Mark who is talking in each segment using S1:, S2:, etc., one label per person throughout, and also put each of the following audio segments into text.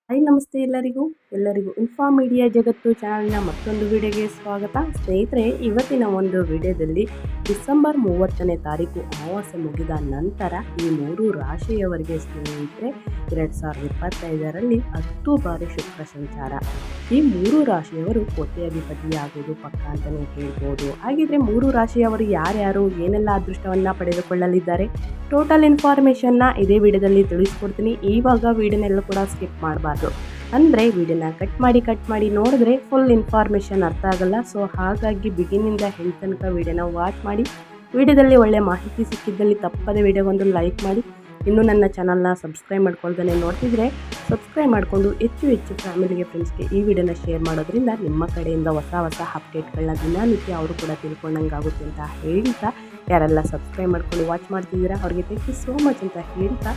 S1: Hi ನಮಸ್ತೆ ಎಲ್ಲರಿಗೂ info media ಜಗತ್ತು ಚಾನಲ್ನ ಮತ್ತೊಂದು ವಿಡಿಯೋಗೆ ಸ್ವಾಗತ. ಸ್ನೇಹಿತರೆ, ಇವತ್ತಿನ ಒಂದು ವಿಡಿಯೋದಲ್ಲಿ ಡಿಸೆಂಬರ್ 30ನೇ ತಾರೀಕು ಅಮಾವಾಸ್ಯೆ ಮುಗಿದ ನಂತರ ಈ 3 ರಾಶಿಯವರಿಗೆ ಸ್ನೇಹಿತರೆ 2025ರಲ್ಲಿ 10 ಬಾರಿ ಶುಕ್ರ ಸಂಚಾರ. ಈ 3 ರಾಶಿಯವರು ಕೋಟ್ಯಾಧಿಪತಿಯಾಗುವುದು ಪಕ್ಕ ಅಂತಲೇ ಹೇಳ್ಬೋದು. ಹಾಗಿದ್ರೆ 3 ರಾಶಿಯವರು ಯಾರ್ಯಾರು ಏನೆಲ್ಲ ಅದೃಷ್ಟವನ್ನು ಪಡೆದುಕೊಳ್ಳಲಿದ್ದಾರೆ, ಟೋಟಲ್ ಇನ್ಫಾರ್ಮೇಷನ್ನ ಇದೇ ವಿಡಿಯೋದಲ್ಲಿ ತಿಳಿಸ್ಕೊಡ್ತೀನಿ. ಇವಾಗ ವಿಡಿಯೋನೆಲ್ಲ ಕೂಡ ಸ್ಕಿಪ್ ಮಾಡಬಾರ್ದು. ಅಂದರೆ ವಿಡಿಯೋನ ಕಟ್ ಮಾಡಿ ನೋಡಿದ್ರೆ ಫುಲ್ ಇನ್ಫಾರ್ಮೇಷನ್ ಅರ್ಥ ಆಗಲ್ಲ. ಸೊ ಹಾಗಾಗಿ ಬಿಗಿನಿಂದ ಎಂಡ್ ತನಕ ವಿಡಿಯೋನ ವಾಚ್ ಮಾಡಿ. ವಿಡಿಯೋದಲ್ಲಿ ಒಳ್ಳೆ ಮಾಹಿತಿ ಸಿಕ್ಕಿದ್ದಲ್ಲಿ ತಪ್ಪದೆ ವಿಡಿಯೋಗೊಂದು ಲೈಕ್ ಮಾಡಿ. ಇನ್ನೂ ನನ್ನ ಚಾನಲ್ನ ಸಬ್ಸ್ಕ್ರೈಬ್ ಮಾಡ್ಕೊಳ್ದೇ ನೋಡ್ತಿದ್ರೆ ಸಬ್ಸ್ಕ್ರೈಬ್ ಮಾಡಿಕೊಂಡು ಹೆಚ್ಚು ಫ್ಯಾಮಿಲಿಗೆ, ಫ್ರೆಂಡ್ಸ್ಗೆ ಈ ವಿಡಿಯೋನ ಶೇರ್ ಮಾಡೋದ್ರಿಂದ ನಿಮ್ಮ ಕಡೆಯಿಂದ ಹೊಸ ಅಪ್ಡೇಟ್ಗಳನ್ನ ದಿನನಿತ್ಯ ಅವರು ಕೂಡ ತಿಳ್ಕೊಂಡಂಗಾಗುತ್ತೆ ಅಂತ ಹೇಳ್ತಾ, ಯಾರೆಲ್ಲ ಸಬ್ಸ್ಕ್ರೈಬ್ ಮಾಡ್ಕೊಂಡು ವಾಚ್ ಮಾಡ್ತಿದ್ದೀರಾ ಅವ್ರಿಗೆ ಥ್ಯಾಂಕ್ ಯು ಸೋ ಮಚ್ ಅಂತ ಹೇಳ್ತಾ,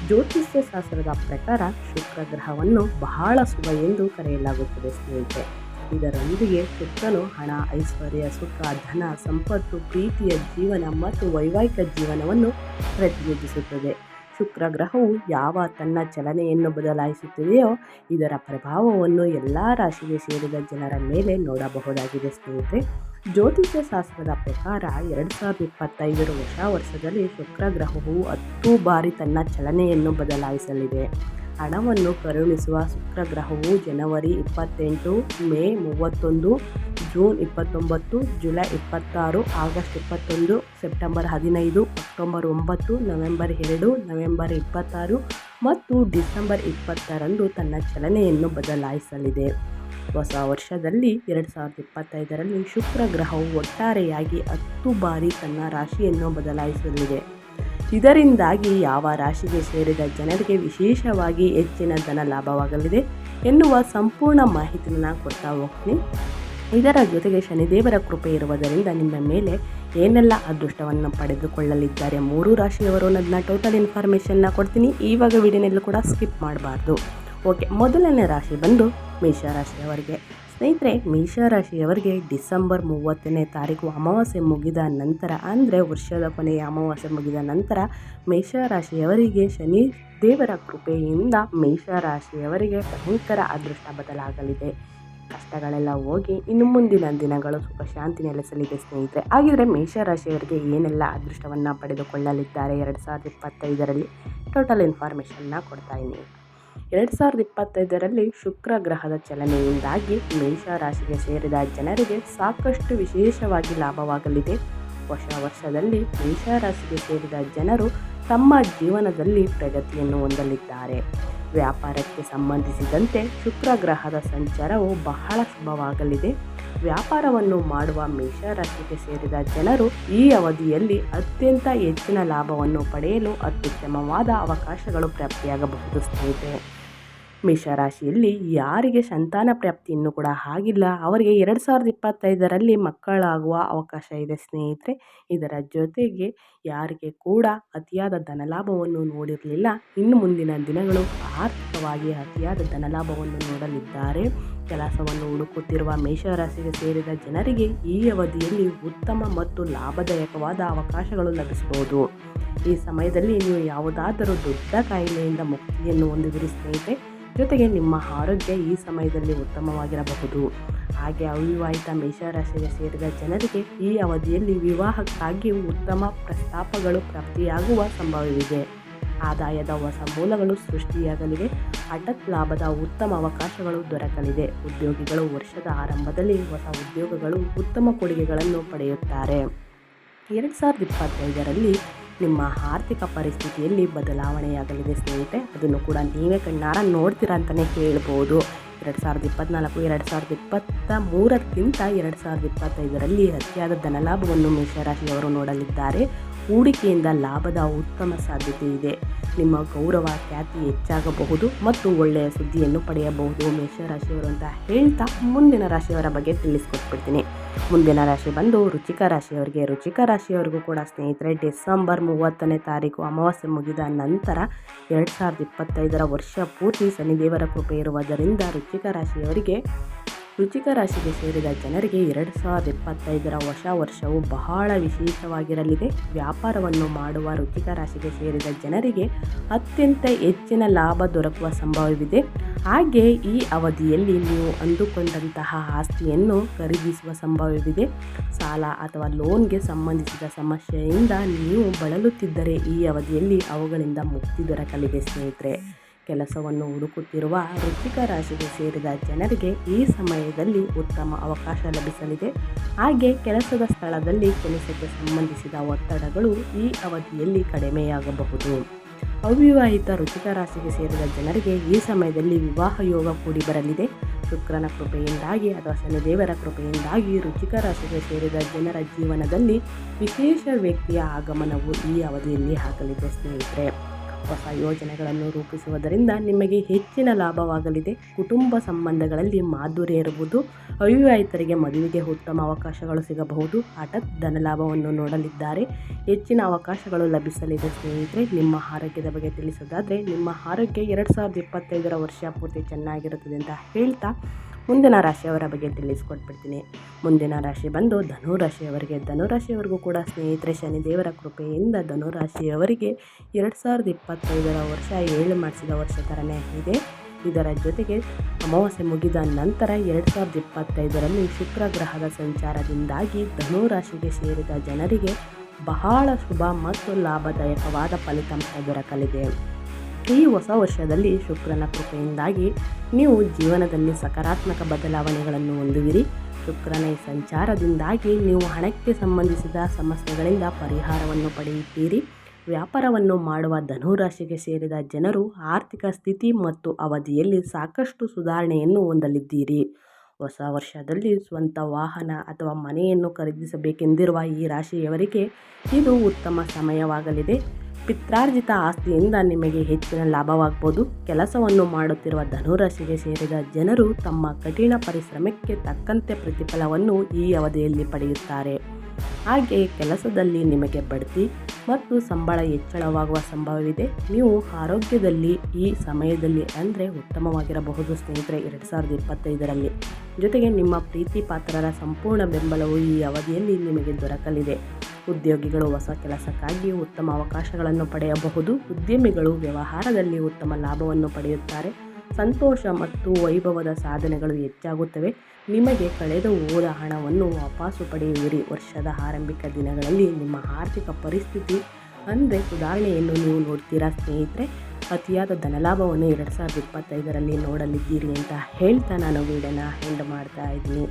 S1: ಜ್ಯೋತಿಷ್ಯ ಶಾಸ್ತ್ರದ ಪ್ರಕಾರ ಶುಕ್ರ ಗ್ರಹವನ್ನು ಬಹಳ ಶುಭ ಎಂದು ಕರೆಯಲಾಗುತ್ತದೆ ಸ್ನೇಹಿತರೆ. ಇದರೊಂದಿಗೆ ಶುಕ್ರನು ಹಣ, ಐಶ್ವರ್ಯ, ಸುಖ, ಧನ, ಸಂಪತ್ತು, ಪ್ರೀತಿಯ ಜೀವನ ಮತ್ತು ವೈವಾಹಿಕ ಜೀವನವನ್ನು ಪ್ರತಿನಿಧಿಸುತ್ತದೆ. ಶುಕ್ರ ಗ್ರಹವು ಯಾವ ತನ್ನ ಚಲನೆಯನ್ನು ಬದಲಾಯಿಸುತ್ತದೆಯೋ ಇದರ ಪ್ರಭಾವವನ್ನು ಎಲ್ಲ ರಾಶಿಗೆ ಸೇರಿದ ಜನರ ಮೇಲೆ ನೋಡಬಹುದಾಗಿದೆ ಸ್ನೇಹಿತರೆ. ಜ್ಯೋತಿಷ್ಯ ಶಾಸ್ತ್ರದ ಪ್ರಕಾರ 2025 ಹೊಸ ವರ್ಷದಲ್ಲಿ ಶುಕ್ರ ಗ್ರಹವು 10 ಬಾರಿ ತನ್ನ ಚಲನೆಯನ್ನು ಬದಲಾಯಿಸಲಿದೆ. ಹಣವನ್ನು ಕರುಣಿಸುವ ಶುಕ್ರ ಗ್ರಹವು ಜನವರಿ 28, May 31, June 29, July 26, August 21, September 15, October 9, November 2, November 26 ಮತ್ತು ಡಿಸೆಂಬರ್ 20ರಂದು ತನ್ನ ಚಲನೆಯನ್ನು ಬದಲಾಯಿಸಲಿದೆ. ಹೊಸ ವರ್ಷದಲ್ಲಿ 2025ರಲ್ಲಿ ಶುಕ್ರ ಗ್ರಹವು ಒಟ್ಟಾರೆಯಾಗಿ 10 ಬಾರಿ ತನ್ನ ರಾಶಿಯನ್ನು ಬದಲಾಯಿಸಲಿದೆ. ಇದರಿಂದಾಗಿ ಯಾವ ರಾಶಿಗೆ ಸೇರಿದ ಜನರಿಗೆ ವಿಶೇಷವಾಗಿ ಹೆಚ್ಚಿನ ಧನ ಲಾಭವಾಗಲಿದೆ ಎನ್ನುವ ಸಂಪೂರ್ಣ ಮಾಹಿತಿಯನ್ನು ಕೊಡ್ತಾ ಹೋಗ್ತೀನಿ. ಇದರ ಜೊತೆಗೆ ಶನಿದೇವರ ಕೃಪೆ ಇರುವುದರಿಂದ ನಿಮ್ಮ ಮೇಲೆ ಏನೆಲ್ಲ ಅದೃಷ್ಟವನ್ನು ಪಡೆದುಕೊಳ್ಳಲಿದ್ದಾರೆ 3 ರಾಶಿಯವರು ಅನ್ನೋದನ್ನ ಟೋಟಲ್ ಇನ್ಫಾರ್ಮೇಷನ್ನ ಕೊಡ್ತೀನಿ. ಇವಾಗ ವಿಡಿಯೋನೆಲ್ಲೂ ಕೂಡ ಸ್ಕಿಪ್ ಮಾಡಬಾರ್ದು. ಓಕೆ, ಮೊದಲನೇ ರಾಶಿ ಬಂದು ಮೇಷರಾಶಿಯವರಿಗೆ. ಸ್ನೇಹಿತರೆ, ಮೇಷರಾಶಿಯವರಿಗೆ ಡಿಸೆಂಬರ್ 30ನೇ ತಾರೀಕು ಅಮಾವಾಸ್ಯೆ ಮುಗಿದ ನಂತರ, ಅಂದರೆ ವರ್ಷದ ಕೊನೆಯ ಅಮಾವಾಸ್ಯೆ ಮುಗಿದ ನಂತರ ಮೇಷರಾಶಿಯವರಿಗೆ ಶನಿ ದೇವರ ಕೃಪೆಯಿಂದ ಮೇಷರಾಶಿಯವರಿಗೆ ಭಯಂಕರ ಅದೃಷ್ಟ ಬದಲಾಗಲಿದೆ. ಕಷ್ಟಗಳೆಲ್ಲ ಹೋಗಿ ಇನ್ನು ಮುಂದಿನ ದಿನಗಳು ಸುಖ ಶಾಂತಿ ನೆಲೆಸಲಿದೆ ಸ್ನೇಹಿತರೆ. ಹಾಗಿದ್ರೆ ಮೇಷರಾಶಿಯವರಿಗೆ ಏನೆಲ್ಲ ಅದೃಷ್ಟವನ್ನು ಪಡೆದುಕೊಳ್ಳಲಿದ್ದಾರೆ 2025ರಲ್ಲಿ ಟೋಟಲ್ ಇನ್ಫಾರ್ಮೇಷನ್ನ ಕೊಡ್ತಾ ಇದ್ದೀನಿ. 2025ರಲ್ಲಿ ಶುಕ್ರ ಗ್ರಹದ ಚಲನೆಯಿಂದಾಗಿ ಮೇಷರಾಶಿಗೆ ಸೇರಿದ ಜನರಿಗೆ ಸಾಕಷ್ಟು ವಿಶೇಷವಾಗಿ ಲಾಭವಾಗಲಿದೆ. ಹೊಸ ವರ್ಷದಲ್ಲಿ ಮೇಷರಾಶಿಗೆ ಸೇರಿದ ಜನರು ತಮ್ಮ ಜೀವನದಲ್ಲಿ ಪ್ರಗತಿಯನ್ನು ಹೊಂದಲಿದ್ದಾರೆ. ವ್ಯಾಪಾರಕ್ಕೆ ಸಂಬಂಧಿಸಿದಂತೆ ಶುಕ್ರ ಗ್ರಹದ ಸಂಚಾರವು ಬಹಳ ಶುಭವಾಗಲಿದೆ. ವ್ಯಾಪಾರವನ್ನು ಮಾಡುವ ಮೇಷರಾಶಿಗೆ ಸೇರಿದ ಜನರು ಈ ಅವಧಿಯಲ್ಲಿ ಅತ್ಯಂತ ಹೆಚ್ಚಿನ ಲಾಭವನ್ನು ಪಡೆಯಲು ಅತ್ಯುತ್ತಮವಾದ ಅವಕಾಶಗಳು ಪ್ರಾಪ್ತಿಯಾಗಬಹುದು ಸ್ನೇಹಿತರೆ. ಮೇಷರಾಶಿಯಲ್ಲಿ ಯಾರಿಗೆ ಸಂತಾನ ಪ್ರಾಪ್ತಿ ಇನ್ನೂ ಕೂಡ ಆಗಿಲ್ಲ ಅವರಿಗೆ 2025ರಲ್ಲಿ ಮಕ್ಕಳಾಗುವ ಅವಕಾಶ ಇದೆ ಸ್ನೇಹಿತರೆ. ಇದರ ಜೊತೆಗೆ ಯಾರಿಗೆ ಕೂಡ ಅತಿಯಾದ ಧನಲಾಭವನ್ನು ನೋಡಿರಲಿಲ್ಲ, ಇನ್ನು ಮುಂದಿನ ದಿನಗಳು ಆರ್ಥಿಕವಾಗಿ ಅತಿಯಾದ ಧನಲಾಭವನ್ನು ನೋಡಲಿದ್ದಾರೆ. ಕೆಲಸವನ್ನು ಹುಡುಕುತ್ತಿರುವ ಮೇಷರಾಶಿಗೆ ಸೇರಿದ ಜನರಿಗೆ ಈ ಅವಧಿಯಲ್ಲಿ ಉತ್ತಮ ಮತ್ತು ಲಾಭದಾಯಕವಾದ ಅವಕಾಶಗಳು ಲಭಿಸಬಹುದು. ಈ ಸಮಯದಲ್ಲಿ ನೀವು ಯಾವುದಾದರೂ ದೊಡ್ಡ ಕಾಯಿಲೆಯಿಂದ ಮುಕ್ತಿಯನ್ನು ಹೊಂದಿದಿರಿ ಸ್ನೇಹಿತರೆ. ಜೊತೆಗೆ ನಿಮ್ಮ ಆರೋಗ್ಯ ಈ ಸಮಯದಲ್ಲಿ ಉತ್ತಮವಾಗಿರಬಹುದು. ಹಾಗೆ ಅವಿವಾಹಿತ ಮೇಷರಾಶಿಗೆ ಸೇರಿದ ಜನರಿಗೆ ಈ ಅವಧಿಯಲ್ಲಿ ವಿವಾಹಕ್ಕಾಗಿ ಉತ್ತಮ ಪ್ರಸ್ತಾಪಗಳು ಪ್ರಾಪ್ತಿಯಾಗುವ ಸಂಭವವಿದೆ. ಆದಾಯದ ಹೊಸ ಮೂಲಗಳು ಸೃಷ್ಟಿಯಾಗಲಿವೆ. ಹಠಾತ್ ಲಾಭದ ಉತ್ತಮ ಅವಕಾಶಗಳು ದೊರಕಲಿದೆ. ಉದ್ಯೋಗಿಗಳು ವರ್ಷದ ಆರಂಭದಲ್ಲಿ ಹೊಸ ಉದ್ಯೋಗಗಳು ಉತ್ತಮ ಕೊಡುಗೆಗಳನ್ನು ಪಡೆಯುತ್ತಾರೆ. 2025ರಲ್ಲಿ ನಿಮ್ಮ ಆರ್ಥಿಕ ಪರಿಸ್ಥಿತಿಯಲ್ಲಿ ಬದಲಾವಣೆಯಾಗಲಿದೆ ಸ್ನೇಹಿತರೆ. ಅದನ್ನು ಕೂಡ ನೀವೇ ಕಣ್ಣಾರ ನೋಡ್ತೀರಾ ಅಂತಲೇ ಹೇಳ್ಬೋದು. 2024, 2023ಕ್ಕಿಂತ 2025ರಲ್ಲಿ ಅತಿಯಾದ ಧನಲಾಭವನ್ನು ಮೇಷರಾಶಿಯವರು ನೋಡಲಿದ್ದಾರೆ. ಹೂಡಿಕೆಯಿಂದ ಲಾಭದ ಉತ್ತಮ ಸಾಧ್ಯತೆ ಇದೆ. ನಿಮ್ಮ ಗೌರವ ಖ್ಯಾತಿ ಹೆಚ್ಚಾಗಬಹುದು ಮತ್ತು ಒಳ್ಳೆಯ ಸುದ್ದಿಯನ್ನು ಪಡೆಯಬಹುದು ಮೇಷರಾಶಿಯವರು ಅಂತ ಹೇಳ್ತಾ, ಮುಂದಿನ ರಾಶಿಯವರ ಬಗ್ಗೆ ತಿಳಿಸ್ಕೊಟ್ಬಿಡ್ತೀನಿ. ಮುಂದಿನ ರಾಶಿ ಬಂದು ವೃಶ್ಚಿಕ ರಾಶಿಯವರಿಗೆ. ವೃಶ್ಚಿಕ ರಾಶಿಯವರಿಗೂ ಕೂಡ ಸ್ನೇಹಿತರೆ ಡಿಸೆಂಬರ್ 30ನೇ ತಾರೀಕು ಅಮಾವಾಸ್ಯೆ ಮುಗಿದ ನಂತರ 2025ರ ವರ್ಷ ಪೂರ್ತಿ ಶನಿದೇವರ ಕೃಪೆ ಇರುವುದರಿಂದ ವೃಶ್ಚಿಕ ರಾಶಿಯವರಿಗೆ ವೃಶ್ಚಿಕ ರಾಶಿಗೆ ಸೇರಿದ ಜನರಿಗೆ 2025ರ ಹೊಸ ವರ್ಷವು ಬಹಳ ವಿಶೇಷವಾಗಿರಲಿದೆ. ವ್ಯಾಪಾರವನ್ನು ಮಾಡುವ ವೃಶ್ಚಿಕ ರಾಶಿಗೆ ಸೇರಿದ ಜನರಿಗೆ ಅತ್ಯಂತ ಹೆಚ್ಚಿನ ಲಾಭ ದೊರಕುವ ಸಂಭವವಿದೆ. ಹಾಗೆ ಈ ಅವಧಿಯಲ್ಲಿ ನೀವು ಅಂದುಕೊಂಡಂತಹ ಆಸ್ತಿಯನ್ನು ಖರೀದಿಸುವ ಸಂಭವವಿದೆ. ಸಾಲ ಅಥವಾ ಲೋನ್ಗೆ ಸಂಬಂಧಿಸಿದ ಸಮಸ್ಯೆಯಿಂದ ನೀವು ಬಳಲುತ್ತಿದ್ದರೆ ಈ ಅವಧಿಯಲ್ಲಿ ಅವುಗಳಿಂದ ಮುಕ್ತಿ ದೊರಕಲಿದೆ ಸ್ನೇಹಿತರೆ. ಕೆಲಸವನ್ನು ಹುಡುಕುತ್ತಿರುವ ವೃಶ್ಚಿಕ ರಾಶಿಗೆ ಸೇರಿದ ಜನರಿಗೆ ಈ ಸಮಯದಲ್ಲಿ ಉತ್ತಮ ಅವಕಾಶ ಲಭಿಸಲಿದೆ. ಹಾಗೆ ಕೆಲಸದ ಸ್ಥಳದಲ್ಲಿ ಕೆಲಸಕ್ಕೆ ಸಂಬಂಧಿಸಿದ ಒತ್ತಡಗಳು ಈ ಅವಧಿಯಲ್ಲಿ ಕಡಿಮೆಯಾಗಬಹುದು. ಅವಿವಾಹಿತ ವೃಶ್ಚಿಕ ರಾಶಿಗೆ ಸೇರಿದ ಜನರಿಗೆ ಈ ಸಮಯದಲ್ಲಿ ವಿವಾಹ ಯೋಗ ಕೂಡಿ ಬರಲಿದೆ. ಶುಕ್ರನ ಕೃಪೆಯಿಂದಾಗಿ ಅಥವಾ ಶನಿದೇವರ ಕೃಪೆಯಿಂದಾಗಿ ವೃಶ್ಚಿಕ ರಾಶಿಗೆ ಸೇರಿದ ಜನರ ಜೀವನದಲ್ಲಿ ವಿಶೇಷ ವ್ಯಕ್ತಿಯ ಆಗಮನವು ಈ ಅವಧಿಯಲ್ಲಿ ಆಗಲಿದೆ ಸ್ನೇಹಿತರೆ. ಹೊಸ ಯೋಜನೆಗಳನ್ನು ರೂಪಿಸುವುದರಿಂದ ನಿಮಗೆ ಹೆಚ್ಚಿನ ಲಾಭವಾಗಲಿದೆ. ಕುಟುಂಬ ಸಂಬಂಧಗಳಲ್ಲಿ ಮಾಧುರ್ಯ ಇರುವುದು. ಅವಿವಾಹಿತರಿಗೆ ಮದುವೆಗೆ ಉತ್ತಮ ಅವಕಾಶಗಳು ಸಿಗಬಹುದು. ಹಠಾತ್ ಧನಲಾಭವನ್ನು ನೋಡಲಿದ್ದಾರೆ. ಹೆಚ್ಚಿನ ಅವಕಾಶಗಳು ಲಭಿಸಲಿದೆ ಸ್ನೇಹಿತರೆ. ನಿಮ್ಮ ಆರೋಗ್ಯದ ಬಗ್ಗೆ ತಿಳಿಸೋದಾದರೆ ನಿಮ್ಮ ಆರೋಗ್ಯ 2025ರ ವರ್ಷ ಪೂರ್ತಿ ಚೆನ್ನಾಗಿರುತ್ತದೆ ಅಂತ ಹೇಳ್ತಾ ಮುಂದಿನ ರಾಶಿಯವರ ಬಗ್ಗೆ ತಿಳಿಸ್ಕೊಟ್ಬಿಡ್ತೀನಿ. ಮುಂದಿನ ರಾಶಿ ಬಂದು ಧನುರಾಶಿಯವರಿಗೆ. ಧನುರಾಶಿಯವರಿಗೂ ಕೂಡ ಸ್ನೇಹಿತರೆ ಶನಿದೇವರ ಕೃಪೆಯಿಂದ ಧನುರಾಶಿಯವರಿಗೆ 2025ರ ವರ್ಷ ಏಳು ಮಾಡಿಸಿದ ವರ್ಷ ಥರನೇ ಇದೆ. ಇದರ ಜೊತೆಗೆ ಅಮಾವಾಸ್ಯೆ ಮುಗಿದ ನಂತರ 2025ರಲ್ಲಿ ಶುಕ್ರ ಗ್ರಹದ ಸಂಚಾರದಿಂದಾಗಿ ಧನುರಾಶಿಗೆ ಸೇರಿದ ಜನರಿಗೆ ಬಹಳ ಶುಭ ಮತ್ತು ಲಾಭದಾಯಕವಾದ ಫಲಿತಾಂಶ ದೊರಕಲಿದೆ. ಈ ಹೊಸ ವರ್ಷದಲ್ಲಿ ಶುಕ್ರನ ಕೃಪೆಯಿಂದಾಗಿ ನೀವು ಜೀವನದಲ್ಲಿ ಸಕಾರಾತ್ಮಕ ಬದಲಾವಣೆಗಳನ್ನು ಹೊಂದುವಿರಿ. ಶುಕ್ರನ ಈ ಸಂಚಾರದಿಂದಾಗಿ ನೀವು ಹಣಕ್ಕೆ ಸಂಬಂಧಿಸಿದ ಸಮಸ್ಯೆಗಳಿಂದ ಪರಿಹಾರವನ್ನು ಪಡೆಯುತ್ತೀರಿ. ವ್ಯಾಪಾರವನ್ನು ಮಾಡುವ ಧನುರಾಶಿಗೆ ಸೇರಿದ ಜನರು ಆರ್ಥಿಕ ಸ್ಥಿತಿ ಮತ್ತು ಅವಧಿಯಲ್ಲಿ ಸಾಕಷ್ಟು ಸುಧಾರಣೆಯನ್ನು ಹೊಂದಲಿದ್ದೀರಿ. ಹೊಸ ವರ್ಷದಲ್ಲಿ ಸ್ವಂತ ವಾಹನ ಅಥವಾ ಮನೆಯನ್ನು ಖರೀದಿಸಬೇಕೆಂದಿರುವ ಈ ರಾಶಿಯವರಿಗೆ ಇದು ಉತ್ತಮ ಸಮಯವಾಗಲಿದೆ. ಪಿತ್ರಾರ್ಜಿತ ಆಸ್ತಿಯಿಂದ ನಿಮಗೆ ಹೆಚ್ಚಿನ ಲಾಭವಾಗಬಹುದು. ಕೆಲಸವನ್ನು ಮಾಡುತ್ತಿರುವ ಧನುರಾಶಿಗೆ ಸೇರಿದ ಜನರು ತಮ್ಮ ಕಠಿಣ ಪರಿಶ್ರಮಕ್ಕೆ ತಕ್ಕಂತೆ ಪ್ರತಿಫಲವನ್ನು ಈ ಅವಧಿಯಲ್ಲಿ ಪಡೆಯುತ್ತಾರೆ. ಹಾಗೆಯೇ ಕೆಲಸದಲ್ಲಿ ನಿಮಗೆ ಬಡ್ತಿ ಮತ್ತು ಸಂಬಳ ಹೆಚ್ಚಳವಾಗುವ ಸಂಭವವಿದೆ. ನೀವು ಆರೋಗ್ಯದಲ್ಲಿ ಈ ಸಮಯದಲ್ಲಿ ಅಂದರೆ ಉತ್ತಮವಾಗಿರಬಹುದು ಸ್ನೇಹಿತರೆ 2025ರಲ್ಲಿ. ಜೊತೆಗೆ ನಿಮ್ಮ ಪ್ರೀತಿ ಪಾತ್ರರ ಸಂಪೂರ್ಣ ಬೆಂಬಲವು ಈ ಅವಧಿಯಲ್ಲಿ ನಿಮಗೆ ದೊರಕಲಿದೆ. ಉದ್ಯೋಗಿಗಳು ಹೊಸ ಕೆಲಸಕ್ಕಾಗಿ ಉತ್ತಮ ಅವಕಾಶಗಳನ್ನು ಪಡೆಯಬಹುದು. ಉದ್ಯಮಿಗಳು ವ್ಯವಹಾರದಲ್ಲಿ ಉತ್ತಮ ಲಾಭವನ್ನು ಪಡೆಯುತ್ತಾರೆ. ಸಂತೋಷ ಮತ್ತು ವೈಭವದ ಸಾಧನೆಗಳು ಹೆಚ್ಚಾಗುತ್ತವೆ. ನಿಮಗೆ ಕಳೆದು ಹೋದ ಹಣವನ್ನು ವಾಪಸ್ಸು ಪಡೆಯುವಿರಿ. ವರ್ಷದ ಆರಂಭಿಕ ದಿನಗಳಲ್ಲಿ ನಿಮ್ಮ ಆರ್ಥಿಕ ಪರಿಸ್ಥಿತಿ ಅಂದರೆ ಸುಧಾರಣೆಯನ್ನು ನೀವು ನೋಡ್ತೀರಾ ಸ್ನೇಹಿತರೆ. ಅತಿಯಾದ ಧನಲಾಭವನ್ನು 2025ರಲ್ಲಿ ನೋಡಲಿದ್ದೀರಿ ಅಂತ ಹೇಳ್ತಾ ನಾನು ವಿಡಿಯೋನ ಎಂಡ್ ಮಾಡ್ತಾ ಇದ್ದೀನಿ.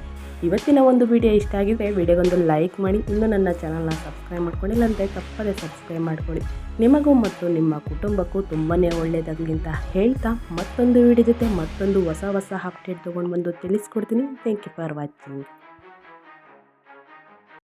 S1: ಇವತ್ತಿನ ಒಂದು ವಿಡಿಯೋ ಇಷ್ಟ ಆಗಿದ್ರೆ ವಿಡಿಯೋಗೊಂದು ಲೈಕ್ ಮಾಡಿ. ಇನ್ನೂ ನನ್ನ ಚಾನಲ್ನ ಸಬ್ಸ್ಕ್ರೈಬ್ ಮಾಡ್ಕೊಂಡಿಲ್ಲ ಅಂದರೆ ತಪ್ಪದೇ ಸಬ್ಸ್ಕ್ರೈಬ್ ಮಾಡ್ಕೊಳ್ಳಿ. ನಿಮಗೂ ಮತ್ತು ನಿಮ್ಮ ಕುಟುಂಬಕ್ಕೂ ತುಂಬಾ ಒಳ್ಳೆಯದಾಗಲಿ ಅಂತ ಹೇಳ್ತಾ ಮತ್ತೊಂದು ವಿಡಿಯೋ ಜೊತೆ ಮತ್ತೊಂದು ಹೊಸ ಅಪ್ಡೇಟ್ ತೊಗೊಂಡು ಬಂದು ತಿಳಿಸ್ಕೊಡ್ತೀನಿ. Thank you for watching.